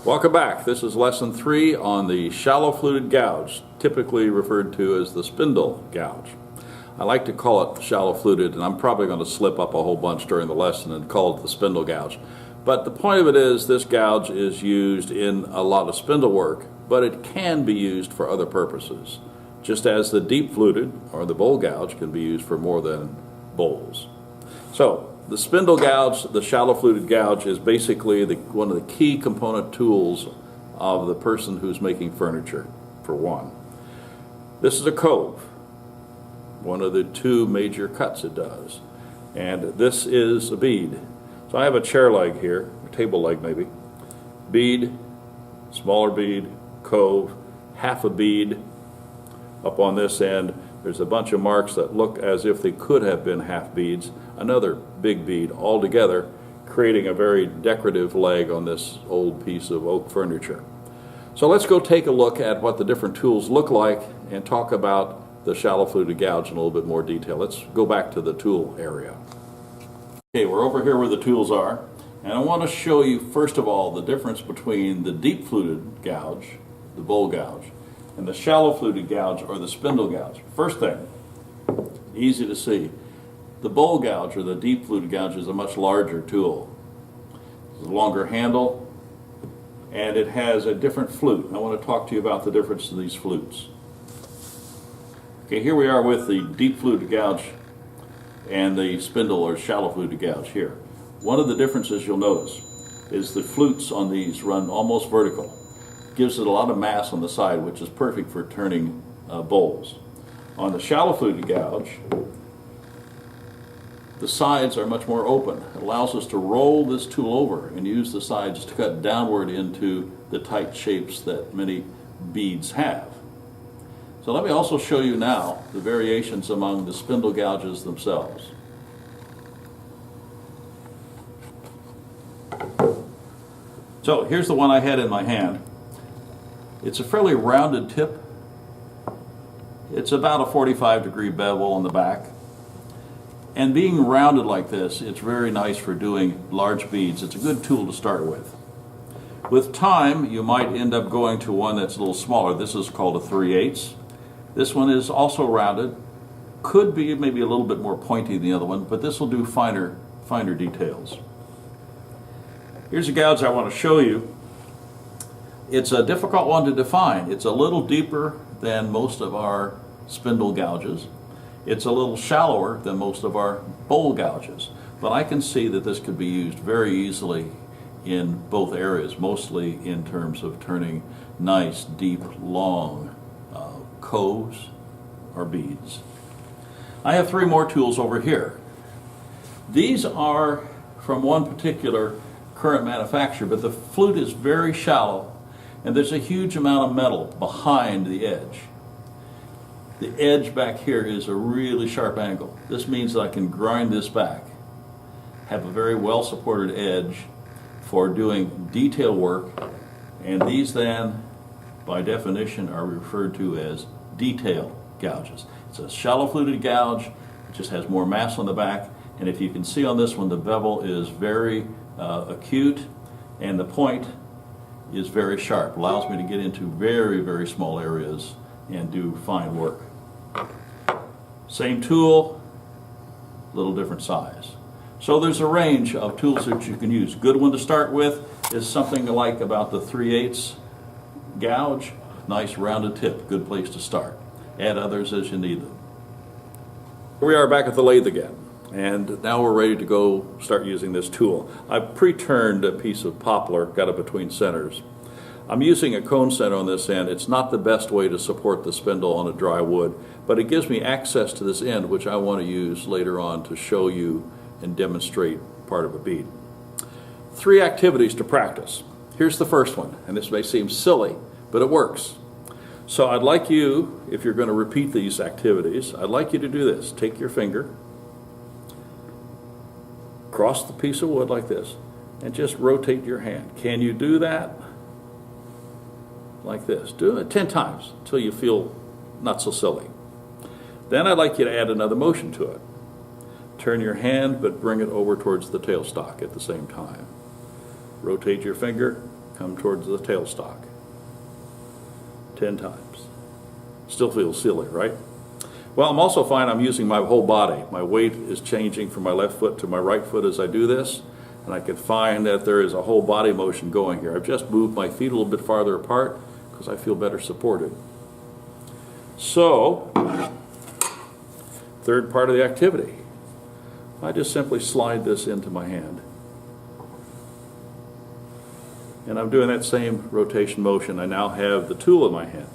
Welcome back. This is lesson 3 on the shallow-fluted gouge, typically referred to as the spindle gouge. I like to call it shallow-fluted, and I'm probably going to slip up a whole bunch during the lesson and call it the spindle gouge. But the point of it is this gouge is used in a lot of spindle work, but it can be used for other purposes, just as the deep-fluted or the bowl gouge can be used for more than bowls. So the spindle gouge, the shallow-fluted gouge, is basically one of the key component tools of the person who's making furniture, for one. This is a cove, one of the two major cuts it does. And this is a bead. So I have a chair leg here, a table leg maybe. Bead, smaller bead, cove, half a bead. Up on this end, there's a bunch of marks that look as if they could have been half beads. Another big bead all together, creating a very decorative leg on this old piece of oak furniture. So let's go take a look at what the different tools look like and talk about the shallow-fluted gouge in a little bit more detail. Let's go back to the tool area. Okay, we're over here where the tools are, and I want to show you first of all the difference between the deep-fluted gouge, the bowl gouge, and the shallow-fluted gouge or the spindle gouge. First thing, easy to see. The bowl gouge or the deep-fluted gouge is a much larger tool. It's a longer handle, and it has a different flute. I want to talk to you about the difference in these flutes. Okay, here we are with the deep-fluted gouge and the spindle or shallow-fluted gouge here. One of the differences you'll notice is the flutes on these run almost vertical. Gives it a lot of mass on the side, which is perfect for turning bowls. On the shallow-fluted gouge, the sides are much more open. It allows us to roll this tool over and use the sides to cut downward into the tight shapes that many beads have. So let me also show you now the variations among the spindle gouges themselves. So here's the one I had in my hand. It's a fairly rounded tip. It's about a 45-degree bevel on the back. And being rounded like this, it's very nice for doing large beads. It's a good tool to start with. With time, you might end up going to one that's a little smaller. This is called a 3/8. This one is also rounded. Could be maybe a little bit more pointy than the other one, but this will do finer details. Here's a gouge I want to show you. It's a difficult one to define. It's a little deeper than most of our spindle gouges. It's a little shallower than most of our bowl gouges, but I can see that this could be used very easily in both areas, mostly in terms of turning nice, deep, long coves or beads. I have 3 more tools over here. These are from one particular current manufacturer, but the flute is very shallow and there's a huge amount of metal behind the edge. The edge back here is a really sharp angle. This means that I can grind this back, have a very well supported edge for doing detail work, and these then by definition are referred to as detail gouges. It's a shallow-fluted gouge. It just has more mass on the back, and if you can see on this one, the bevel is very acute and the point is very sharp. Allows me to get into very, very small areas and do fine work. Same tool, little different size. So there's a range of tools that you can use. Good one to start with is something like about the 3/8 gouge. Nice rounded tip, good place to start. Add others as you need them. Here we are back at the lathe again, and now we're ready to go start using this tool. I've pre-turned a piece of poplar, got it between centers. I'm using a cone center on this end. It's not the best way to support the spindle on a dry wood, but it gives me access to this end, which I want to use later on to show you and demonstrate part of a bead. 3 activities to practice. Here's the first one, and this may seem silly, but it works. So I'd like you, if you're going to repeat these activities, I'd like you to do this. Take your finger, cross the piece of wood like this, and just rotate your hand. Can you do that? Like this. Do it 10 times until you feel not so silly. Then I'd like you to add another motion to it. Turn your hand, but bring it over towards the tailstock at the same time. Rotate your finger, come towards the tailstock. 10 times. Still feels silly, right? Well, I'm also finding I'm using my whole body. My weight is changing from my left foot to my right foot as I do this, and I can find that there is a whole body motion going here. I've just moved my feet a little bit farther apart because I feel better supported. So, third part of the activity. I just simply slide this into my hand. And I'm doing that same rotation motion. I now have the tool in my hand.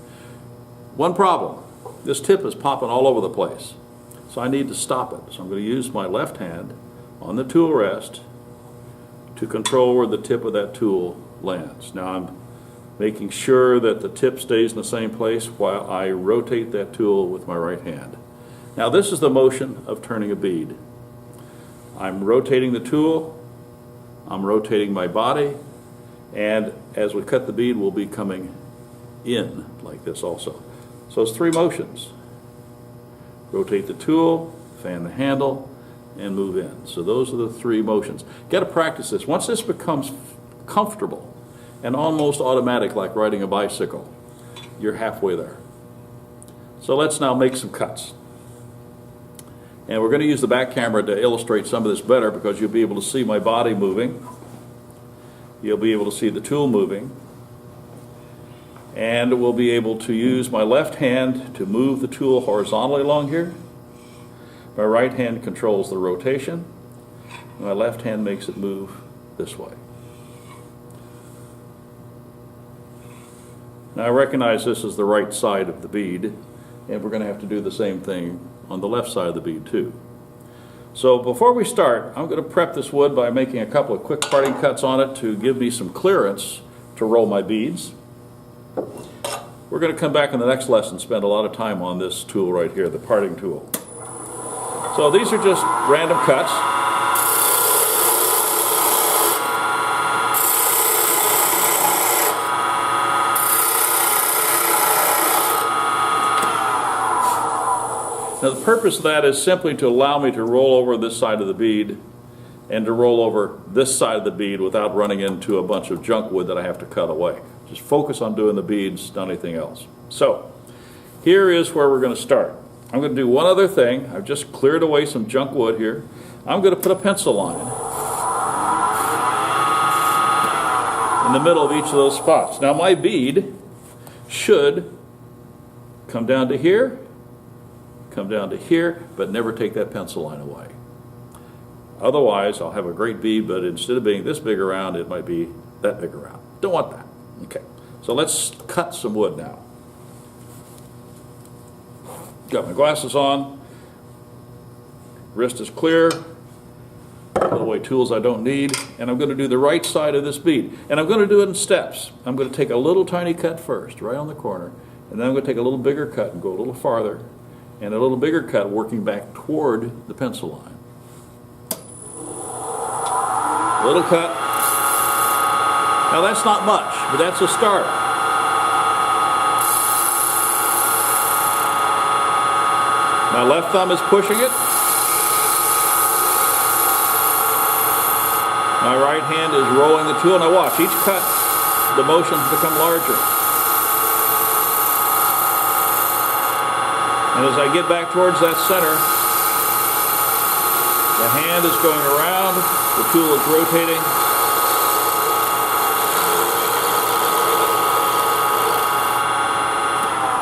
One problem, this tip is popping all over the place. So I need to stop it. So I'm going to use my left hand on the tool rest to control where the tip of that tool lands. Now I'm making sure that the tip stays in the same place while I rotate that tool with my right hand. Now this is the motion of turning a bead. I'm rotating the tool, I'm rotating my body, and as we cut the bead, we'll be coming in like this also. So it's 3 motions. Rotate the tool, fan the handle, and move in. So those are the 3 motions. Got to practice this. Once this becomes comfortable and almost automatic like riding a bicycle, you're halfway there. So let's now make some cuts. And we're going to use the back camera to illustrate some of this better because you'll be able to see my body moving. You'll be able to see the tool moving. And we'll be able to use my left hand to move the tool horizontally along here. My right hand controls the rotation. My left hand makes it move this way. Now I recognize this is the right side of the bead, and we're going to have to do the same thing on the left side of the bead too. So before we start, I'm going to prep this wood by making a couple of quick parting cuts on it to give me some clearance to roll my beads. We're going to come back in the next lesson, spend a lot of time on this tool right here, the parting tool. So these are just random cuts. Now the purpose of that is simply to allow me to roll over this side of the bead and to roll over this side of the bead without running into a bunch of junk wood that I have to cut away. Just focus on doing the beads, not anything else. So here is where we're going to start. I'm going to do one other thing. I've just cleared away some junk wood here. I'm going to put a pencil line in the middle of each of those spots. Now my bead should come down to here, come down to here, but never take that pencil line away. Otherwise, I'll have a great bead, but instead of being this big around, it might be that big around. Don't want that. Okay, so let's cut some wood now. Got my glasses on, wrist is clear, put away tools I don't need, and I'm going to do the right side of this bead. And I'm going to do it in steps. I'm going to take a little tiny cut first, right on the corner, and then I'm going to take a little bigger cut and go a little farther, and a little bigger cut working back toward the pencil line. Little cut. Now that's not much, but that's a start. My left thumb is pushing it. My right hand is rolling the tool. Now watch, each cut, the motions become larger. And as I get back towards that center, the hand is going around, the tool is rotating.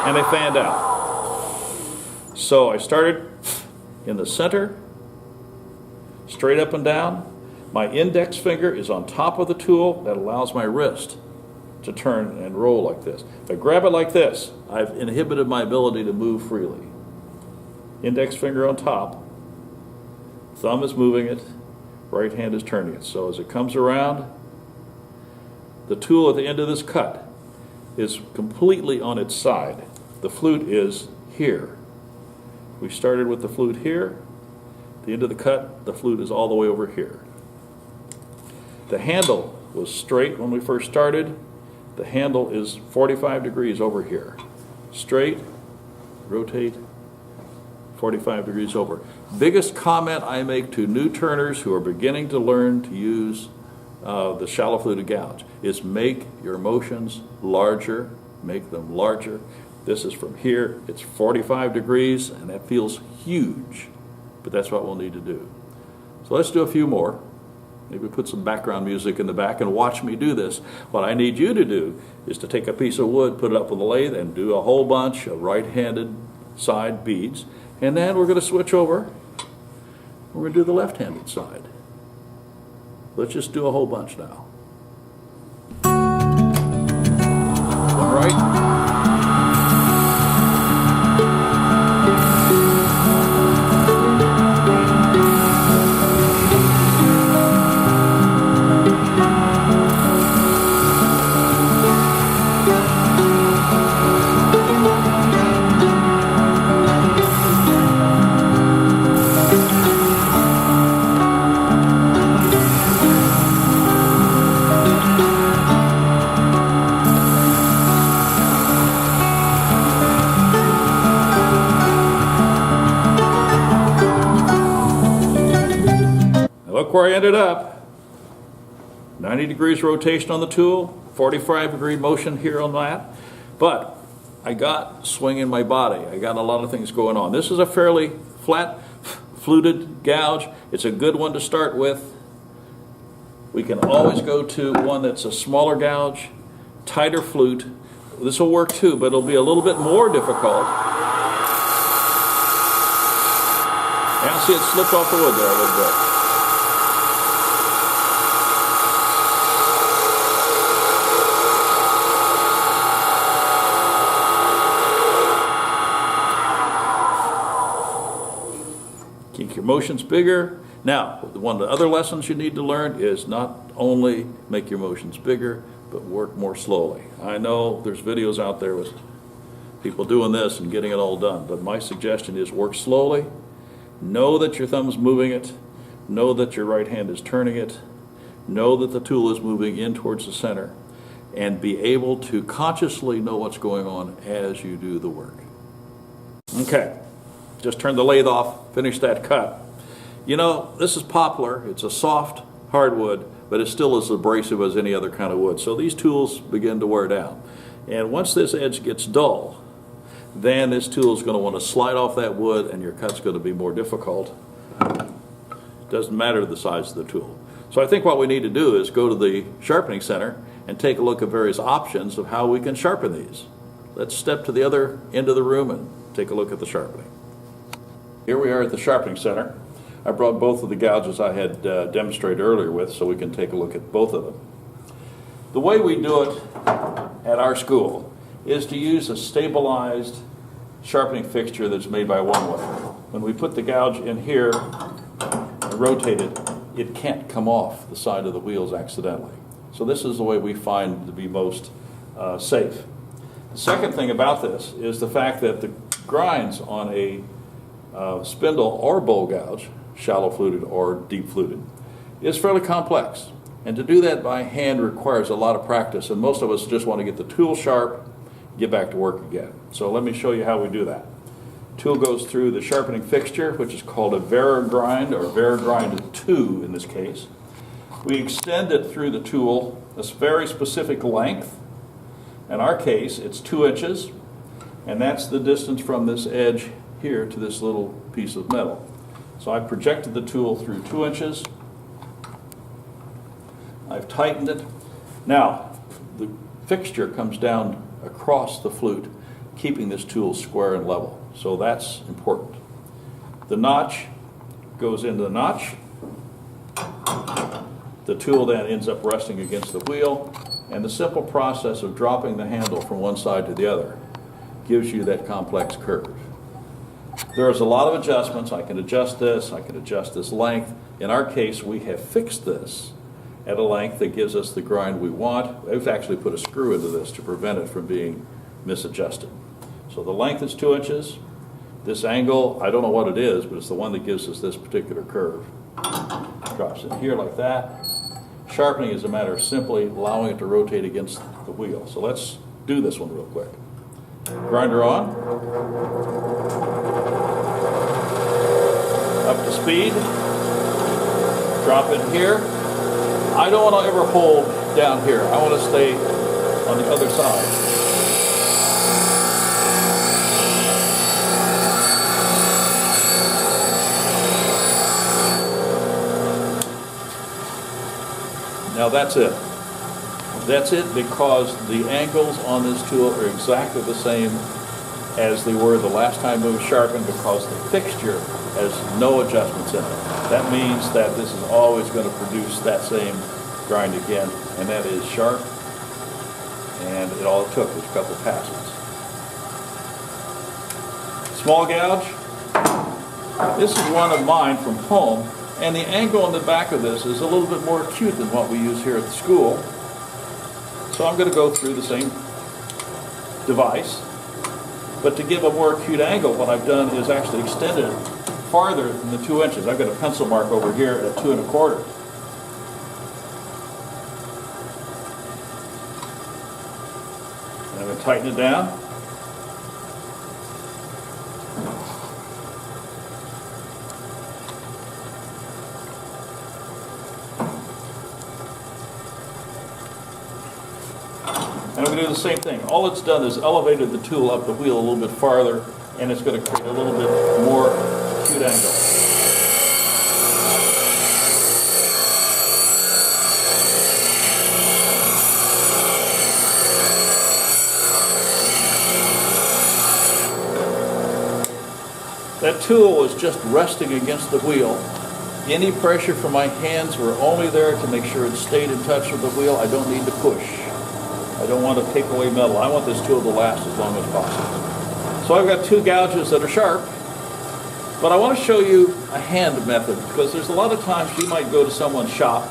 And they fanned out. So I started in the center, straight up and down. My index finger is on top of the tool. That allows my wrist to turn and roll like this. If I grab it like this, I've inhibited my ability to move freely. Index finger on top, thumb is moving it, right hand is turning it. So as it comes around, the tool at the end of this cut is completely on its side. The flute is here. We started with the flute here. At the end of the cut, the flute is all the way over here. The handle was straight when we first started. The handle is 45 degrees over here. Straight, rotate, 45 degrees over. Biggest comment I make to new turners who are beginning to learn to use the shallow-fluted gouge, is make your motions larger, make them larger. This is from here, it's 45 degrees, and that feels huge, but that's what we'll need to do. So let's do a few more. Maybe put some background music in the back and watch me do this. What I need you to do is to take a piece of wood, put it up on the lathe, and do a whole bunch of right-handed side beads. And then we're going to switch over. We're going to do the left-handed side. Let's just do a whole bunch now. One right. Look where I ended up. 90 degrees rotation on the tool, 45 degree motion here on that. But I got swing in my body. I got a lot of things going on. This is a fairly flat fluted gouge. It's a good one to start with. We can always go to one that's a smaller gouge, tighter flute. This will work too, but it'll be a little bit more difficult. And see it slipped off the wood there a little bit. Keep your motions bigger. Now, one of the other lessons you need to learn is not only make your motions bigger, but work more slowly. I know there's videos out there with people doing this and getting it all done, but my suggestion is work slowly. Know that your thumb's moving it. Know that your right hand is turning it. Know that the tool is moving in towards the center, and be able to consciously know what's going on as you do the work. Okay. Just turn the lathe off, finish that cut. You know, this is poplar. It's a soft hardwood, but it's still as abrasive as any other kind of wood. So these tools begin to wear down. And once this edge gets dull, then this tool is going to want to slide off that wood, and your cut's going to be more difficult. Doesn't matter the size of the tool. So I think what we need to do is go to the sharpening center and take a look at various options of how we can sharpen these. Let's step to the other end of the room and take a look at the sharpening. Here we are at the sharpening center. I brought both of the gouges I had demonstrated earlier with, so we can take a look at both of them. The way we do it at our school is to use a stabilized sharpening fixture that's made by one way. When we put the gouge in here and rotate it, it can't come off the side of the wheels accidentally. So this is the way we find to be most safe. The second thing about this is the fact that the grinds on a spindle or bowl gouge, shallow-fluted or deep-fluted, is fairly complex. And to do that by hand requires a lot of practice, and most of us just want to get the tool sharp, get back to work again. So let me show you how we do that. Tool goes through the sharpening fixture, which is called a Varigrind, or Varigrind 2 in this case. We extend it through the tool a very specific length. In our case, it's 2 inches, and that's the distance from this edge here to this little piece of metal. So I projected the tool through 2 inches. I've tightened it. Now, the fixture comes down across the flute, keeping this tool square and level. So that's important. The notch goes into the notch. The tool then ends up resting against the wheel, and the simple process of dropping the handle from one side to the other gives you that complex curve. There's a lot of adjustments. I can adjust this length. In our case, we have fixed this at a length that gives us the grind we want. We've actually put a screw into this to prevent it from being misadjusted. So the length is 2 inches. This angle, I don't know what it is, but it's the one that gives us this particular curve. Drops in here like that. Sharpening is a matter of simply allowing it to rotate against the wheel. So let's do this one real quick. Grinder on. Up to speed. Drop in here. I don't want to ever hold down here. I want to stay on the other side. Now that's it. That's it because the angles on this tool are exactly the same as they were the last time it was sharpened, because the fixture has no adjustments in it. That means that this is always going to produce that same grind again, and that is sharp, and all it took was a couple passes. Small gouge. This is one of mine from home, and the angle on the back of this is a little bit more acute than what we use here at the school. So I'm going to go through the same device, but to give a more acute angle, what I've done is actually extended it farther than the 2 inches. I've got a pencil mark over here at 2 1/4. I'm going to tighten it down. And I'm going to do the same thing. All it's done is elevated the tool up the wheel a little bit farther, and it's going to create a little bit more acute angle. That tool was just resting against the wheel. Any pressure from my hands were only there to make sure it stayed in touch with the wheel. I don't need to push. I don't want to take away metal. I want this tool to last as long as possible. So I've got 2 gouges that are sharp, but I want to show you a hand method, because there's a lot of times you might go to someone's shop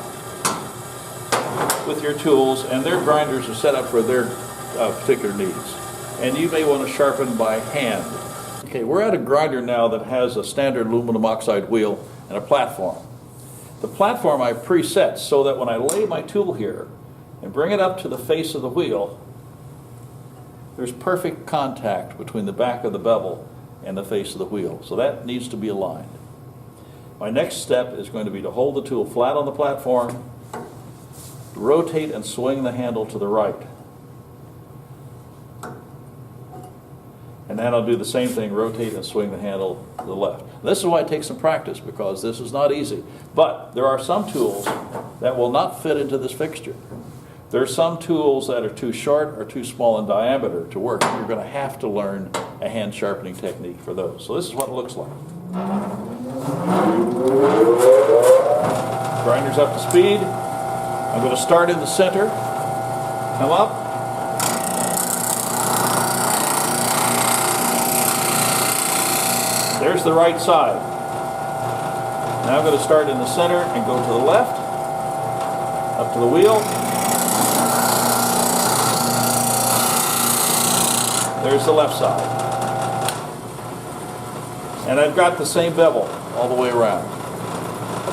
with your tools and their grinders are set up for their particular needs, and you may want to sharpen by hand. Okay, we're at a grinder now that has a standard aluminum oxide wheel and a platform. The platform I preset so that when I lay my tool here and bring it up to the face of the wheel, there's perfect contact between the back of the bevel and the face of the wheel. So that needs to be aligned. My next step is going to be to hold the tool flat on the platform, rotate and swing the handle to the right. And then I'll do the same thing, rotate and swing the handle to the left. This is why it takes some practice, because this is not easy. But there are some tools that will not fit into this fixture. There are some tools that are too short or too small in diameter to work. You're going to have to learn a hand sharpening technique for those. So this is what it looks like. Grinder's up to speed. I'm going to start in the center, come up. There's the right side. Now I'm going to start in the center and go to the left, up to the wheel. There's the left side. And I've got the same bevel all the way around.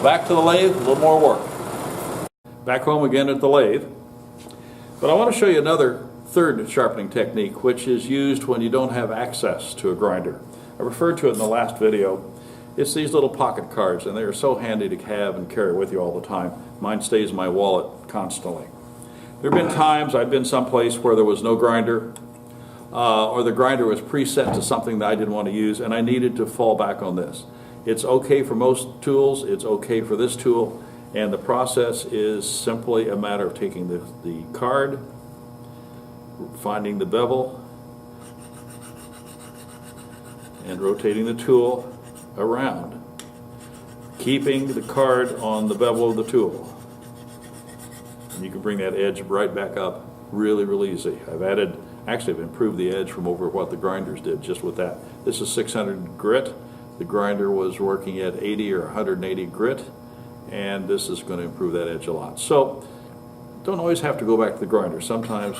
Back to the lathe, a little more work. Back home again at the lathe. But I want to show you another third sharpening technique, which is used when you don't have access to a grinder. I referred to it in the last video. It's these little pocket cards, and they are so handy to have and carry with you all the time. Mine stays in my wallet constantly. There have been times I've been someplace where there was no grinder, or the grinder was preset to something that I didn't want to use, and I needed to fall back on this. It's okay for most tools, it's okay for this tool, and the process is simply a matter of taking the card, finding the bevel, and rotating the tool around, keeping the card on the bevel of the tool. And you can bring that edge right back up really, really easy. I've improved the edge from over what the grinders did just with that. This is 600 grit. The grinder was working at 80 or 180 grit, and this is going to improve that edge a lot. So don't always have to go back to the grinder. Sometimes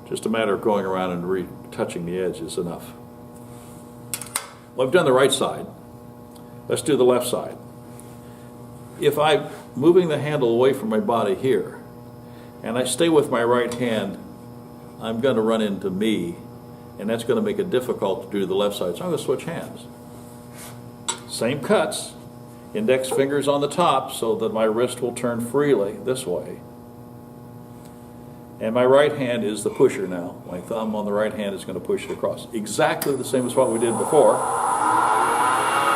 just a matter of going around and retouching the edge is enough. Well, I've done the right side. Let's do the left side. If I'm moving the handle away from my body here, and I stay with my right hand, I'm going to run into me, and that's going to make it difficult to do the left side. So I'm going to switch hands. Same cuts, Index fingers on the top so that my wrist will turn freely this way. And my right hand is the pusher now. My thumb on the right hand is going to push it across. Exactly the same as what we did before,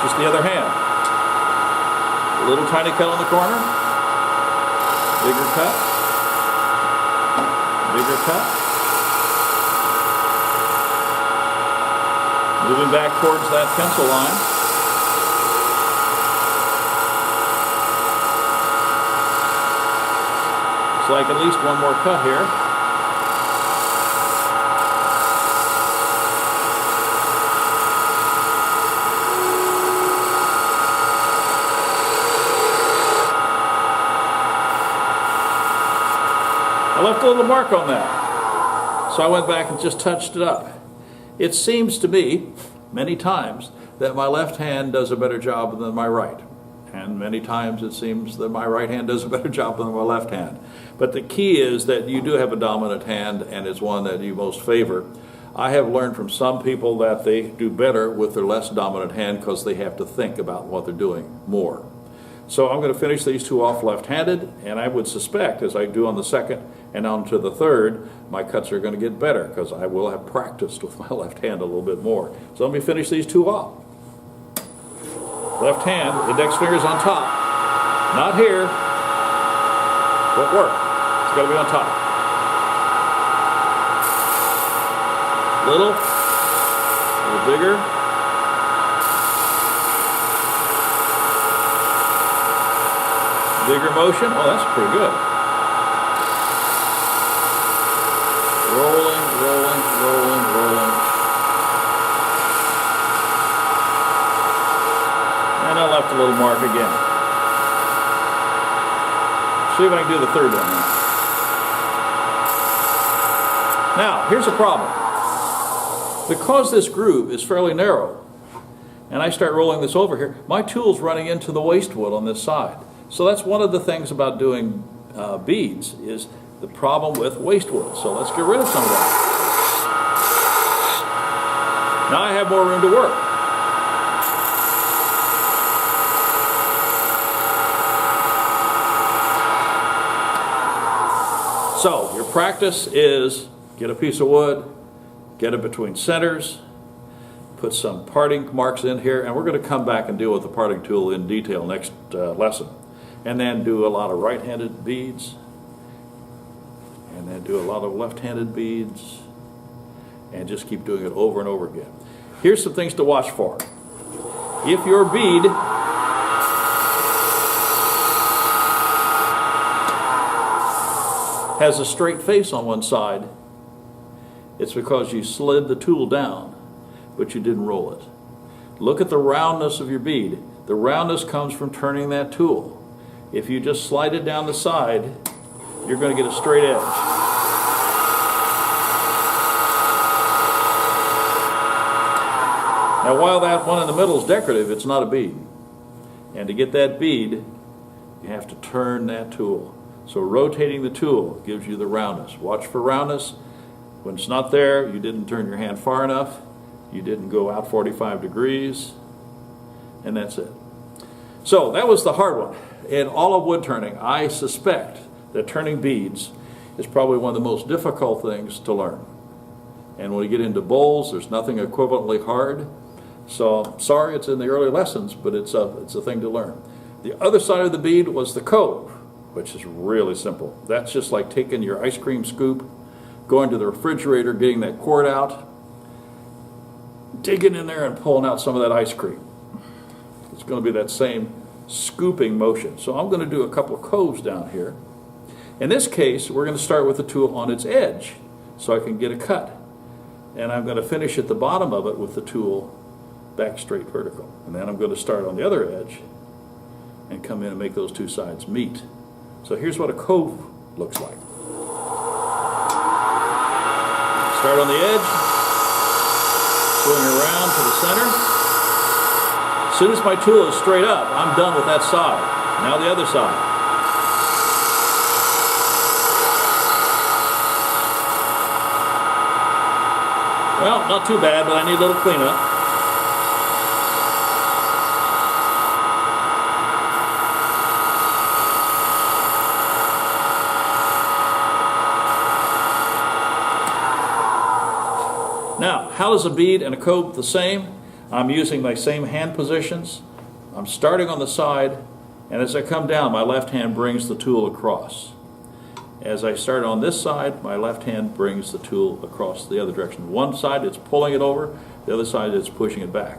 just the other hand. A little tiny cut on the corner, bigger cut, bigger cut. Moving back towards that pencil line. It's like at least one more cut here. I left a little mark on that. So I went back and just touched it up. It seems to me, many times, that my left hand does a better job than my right. And many times it seems that my right hand does a better job than my left hand. But the key is that you do have a dominant hand, and it's one that you most favor. I have learned from some people that they do better with their less dominant hand because they have to think about what they're doing more. So I'm going to finish these two off left-handed, and I would suspect, as I do on the second and on to the third, my cuts are going to get better because I will have practiced with my left hand a little bit more. So let me finish these two off. Left hand, index fingers on top. Not here. Won't work. It's got to be on top. Little bigger. Bigger motion. Oh, that's pretty good. Rolling, rolling, rolling, rolling. And I left a little mark again. See if I can do the third one now. Now, here's a problem. Because this groove is fairly narrow, and I start rolling this over here, my tool's running into the waste wood on this side. So that's one of the things about doing beads is the problem with waste wood. So let's get rid of some of that. Now I have more room to work. So your practice is get a piece of wood, get it between centers, put some parting marks in here, and we're going to come back and deal with the parting tool in detail next lesson. And then do a lot of right-handed beads, and then do a lot of left-handed beads, and just keep doing it over and over again. Here's some things to watch for. If your bead has a straight face on one side, it's because you slid the tool down, but you didn't roll it. Look at the roundness of your bead. The roundness comes from turning that tool. If you just slide it down the side, you're going to get a straight edge. Now, while that one in the middle is decorative, it's not a bead. And to get that bead, you have to turn that tool. So rotating the tool gives you the roundness. Watch for roundness. When it's not there, you didn't turn your hand far enough, you didn't go out 45 degrees, and that's it. So that was the hard one. In all of wood turning, I suspect that turning beads is probably one of the most difficult things to learn. And when you get into bowls, there's nothing equivalently hard. So sorry it's in the early lessons, but it's a thing to learn. The other side of the bead was the cove, which is really simple. That's just like taking your ice cream scoop, going to the refrigerator, getting that quart out, digging in there and pulling out some of that ice cream. It's going to be that same scooping motion. So I'm going to do a couple of coves down here. In this case, we're going to start with the tool on its edge so I can get a cut. And I'm going to finish at the bottom of it with the tool back straight vertical. And then I'm going to start on the other edge and come in and make those two sides meet. So here's what a cove looks like. Start on the edge, swing around to the center. As soon as my tool is straight up, I'm done with that side. Now the other side. Well, not too bad, but I need a little cleanup. how does a bead and a cove the same? I'm using my same hand positions. I'm starting on the side, and as I come down, my left hand brings the tool across. As I start on this side, my left hand brings the tool across the other direction. One side it's pulling it over, the other side it's pushing it back.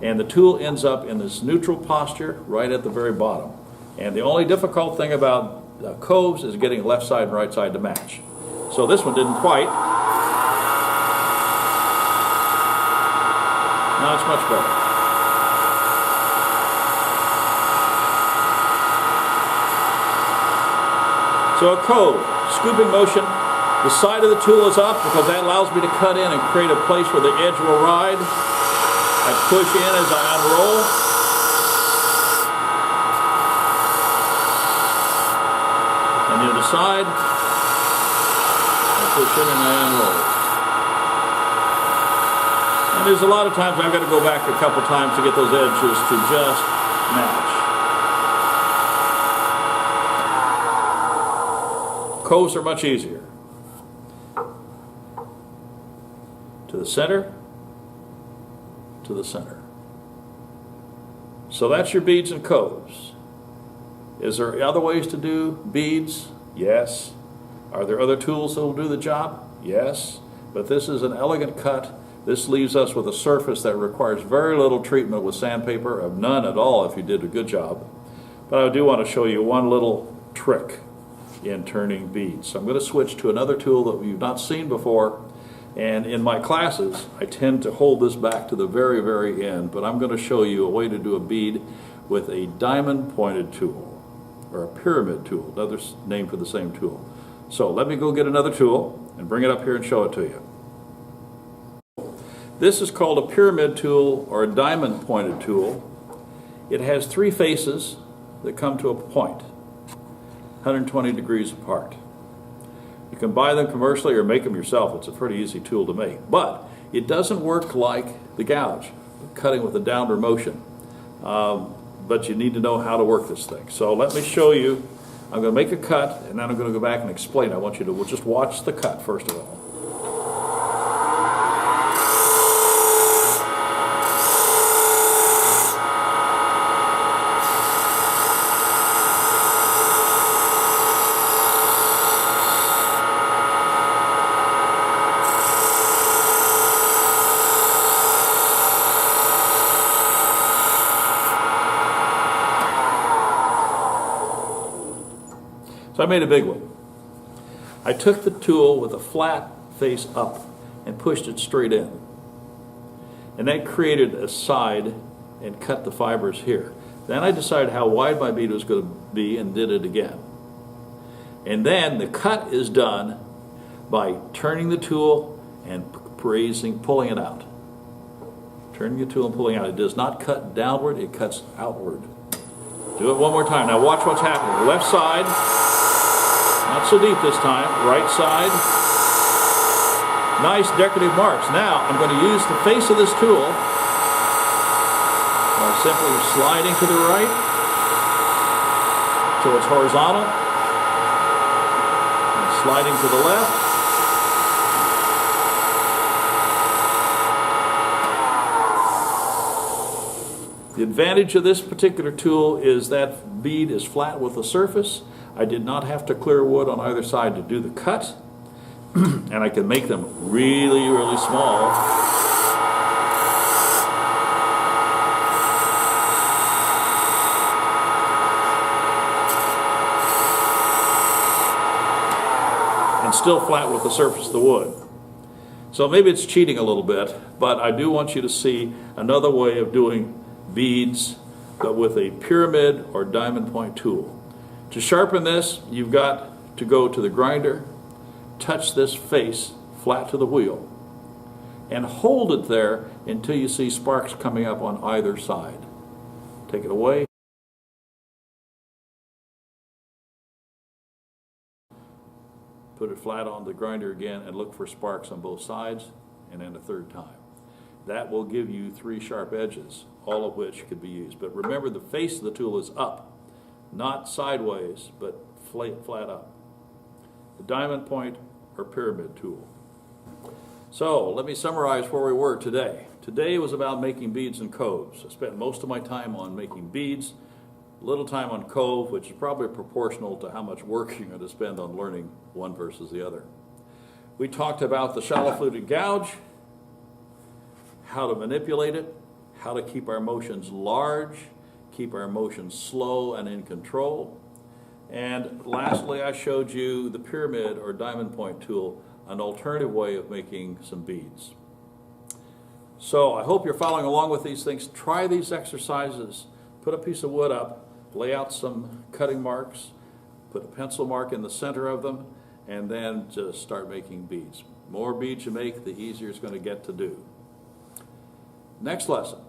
And the tool ends up in this neutral posture right at the very bottom. And the only difficult thing about coves is getting left side and right side to match. So this one didn't quite. Now it's much better. So a cove, scooping motion, the side of the tool is up because that allows me to cut in and create a place where the edge will ride. I push in as I unroll. And the other side, I push in and I unroll. And there's a lot of times I've got to go back a couple times to get those edges to just match. Coves are much easier. To the center, to the center. So that's your beads and coves. Is there other ways to do beads? Yes. Are there other tools that will do the job? Yes. But this is an elegant cut. This leaves us with a surface that requires very little treatment with sandpaper, or none at all if you did a good job. But I do want to show you one little trick in turning beads. So I'm going to switch to another tool that you've not seen before, and in my classes I tend to hold this back to the very, very end, but I'm going to show you a way to do a bead with a diamond pointed tool, or a pyramid tool, another name for the same tool. So let me go get another tool and bring it up here and show it to you. This is called a pyramid tool or a diamond pointed tool. It has three faces that come to a point 120 degrees apart. You can buy them commercially or make them yourself. It's a pretty easy tool to make. But it doesn't work like the gouge, cutting with a downward motion. But you need to know how to work this thing. So let me show you. I'm going to make a cut, and then I'm going to go back and explain. I want you to just watch the cut first of all. So I made a big one. I took the tool with a flat face up and pushed it straight in. And that created a side and cut the fibers here. Then I decided how wide my bead was going to be and did it again. And then the cut is done by turning the tool and pulling it out. Turning the tool and pulling out. It does not cut downward, it cuts outward. Do it one more time. Now watch what's happening. Left side. Not so deep this time. Right side. Nice decorative marks. Now I'm going to use the face of this tool by simply sliding to the right so it's horizontal, and sliding to the left. The advantage of this particular tool is that bead is flat with the surface. I did not have to clear wood on either side to do the cut, and I can make them really, really small. And still flat with the surface of the wood. So maybe it's cheating a little bit, but I do want you to see another way of doing beads, but with a pyramid or diamond point tool. To sharpen this, you've got to go to the grinder, touch this face flat to the wheel, and hold it there until you see sparks coming up on either side. Take it away. Put it flat on the grinder again and look for sparks on both sides, and then a third time. That will give you 3 sharp edges, all of which could be used. But remember, the face of the tool is up, not sideways, but flat up. The diamond point or pyramid tool. So let me summarize where we were today. Today was about making beads and coves. I spent most of my time on making beads, little time on cove, which is probably proportional to how much work you're going to spend on learning one versus the other. We talked about the shallow-fluted gouge, how to manipulate it, how to keep our motions large, keep our motions slow and in control. And lastly, I showed you the pyramid or diamond point tool, an alternative way of making some beads. So I hope you're following along with these things. Try these exercises. Put a piece of wood up, lay out some cutting marks, put a pencil mark in the center of them, and then just start making beads. More beads you make, the easier it's going to get to do. Next lesson.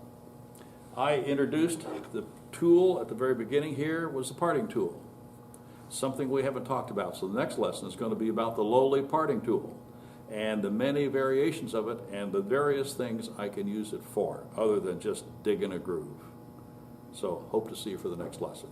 I introduced the tool at the very beginning here was the parting tool. Something we haven't talked about. So the next lesson is going to be about the lowly parting tool and the many variations of it and the various things I can use it for other than just digging a groove. So hope to see you for the next lesson.